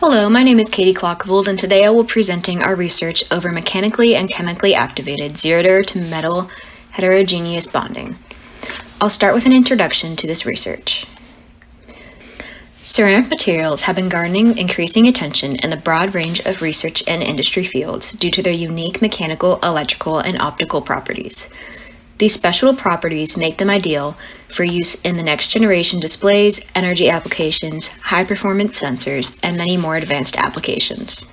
Hello, my name is Katie Clockvold, and today I will be presenting our research over mechanically and chemically activated Zerodur to metal heterogeneous bonding. I'll start with an introduction to this research. Ceramic materials have been garnering increasing attention in the broad range of research and industry fields due to their unique mechanical, electrical, and optical properties. These special properties make them ideal for use in the next generation displays, energy applications, high-performance sensors, and many more advanced applications.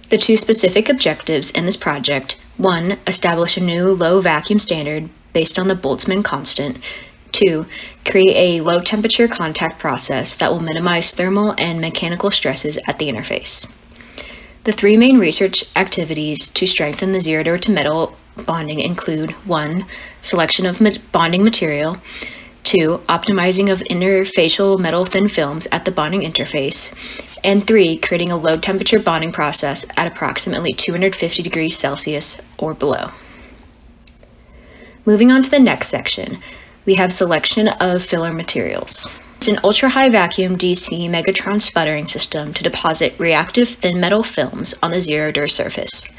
The two specific objectives in this project: 1. Establish a new low vacuum standard based on the Boltzmann constant. 2. Create a low-temperature contact process that will minimize thermal and mechanical stresses at the interface. The three main research activities to strengthen the Zerodur to metal bonding include: 1. Selection of bonding material, 2. Optimizing of interfacial metal thin films at the bonding interface, and 3. Creating a low temperature bonding process at approximately 250 degrees Celsius or below. Moving on to the next section, we have selection of filler materials. It's an ultra-high vacuum DC megatron sputtering system to deposit reactive thin metal films on the Zerodur surface.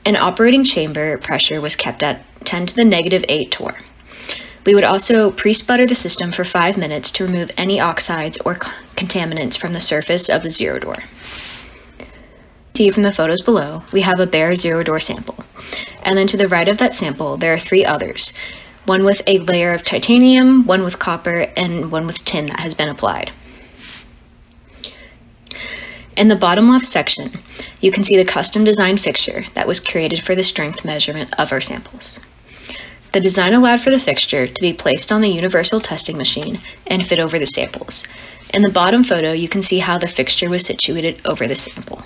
An operating chamber pressure was kept at 10 to the negative 8 torr. We would also pre-sputter the system for 5 minutes to remove any oxides or contaminants from the surface of the Zerodur. See from the photos below, we have a bare Zerodur sample. And then to the right of that sample, there are 3 others. One with a layer of titanium, one with copper, and one with tin that has been applied. In the bottom left section, you can see the custom designed fixture that was created for the strength measurement of our samples. The design allowed for the fixture to be placed on the universal testing machine and fit over the samples. In the bottom photo, you can see how the fixture was situated over the sample.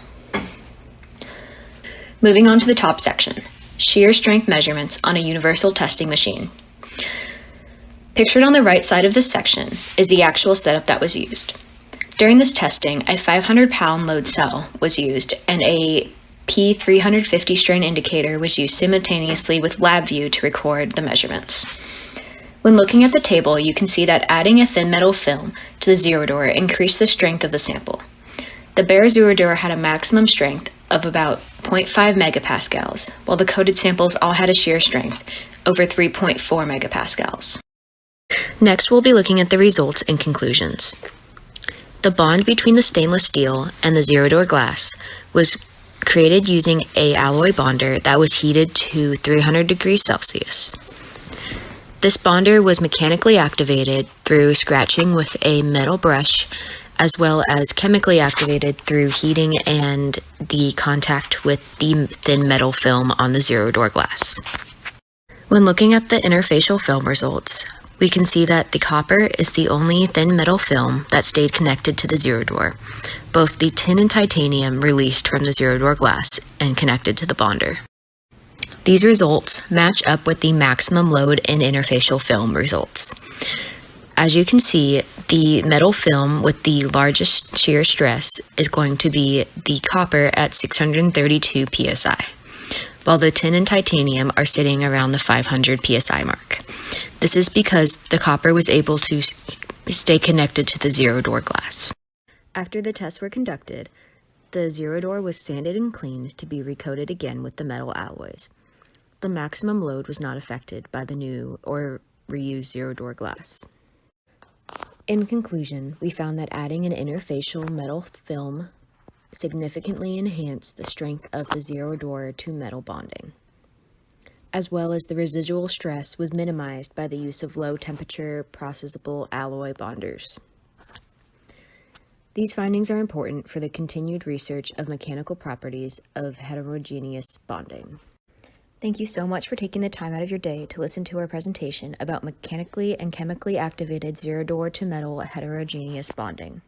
Moving on to the top section, shear strength measurements on a universal testing machine. Pictured on the right side of this section is the actual setup that was used. During this testing, a 500-pound load cell was used, and a P350 strain indicator was used simultaneously with LabVIEW to record the measurements. When looking at the table, you can see that adding a thin metal film to the Zerodur increased the strength of the sample. The bare Zerodur had a maximum strength of about 0.5 megapascals, while the coated samples all had a shear strength over 3.4 megapascals. Next, we'll be looking at the results and conclusions. The bond between the stainless steel and the Zerodur glass was created using an alloy bonder that was heated to 300 degrees Celsius. This bonder was mechanically activated through scratching with a metal brush, as well as chemically activated through heating and the contact with the thin metal film on the Zerodur glass. When looking at the interfacial film results, we can see that the copper is the only thin metal film that stayed connected to the Zerodur. Both the tin and titanium released from the Zerodur glass and connected to the bonder. These results match up with the maximum load in interfacial film results. As you can see, the metal film with the largest shear stress is going to be the copper at 632 psi, while the tin and titanium are sitting around the 500 psi mark. This is because the copper was able to stay connected to the Zerodur glass. After the tests were conducted, the Zerodur was sanded and cleaned to be recoated again with the metal alloys. The maximum load was not affected by the new or reused Zerodur glass. In conclusion, we found that adding an interfacial metal film significantly enhanced the strength of the Zerodur to metal bonding, as well as the residual stress was minimized by the use of low-temperature processable alloy bonders. These findings are important for the continued research of mechanical properties of heterogeneous bonding. Thank you so much for taking the time out of your day to listen to our presentation about mechanically and chemically activated Zerodur to metal heterogeneous bonding.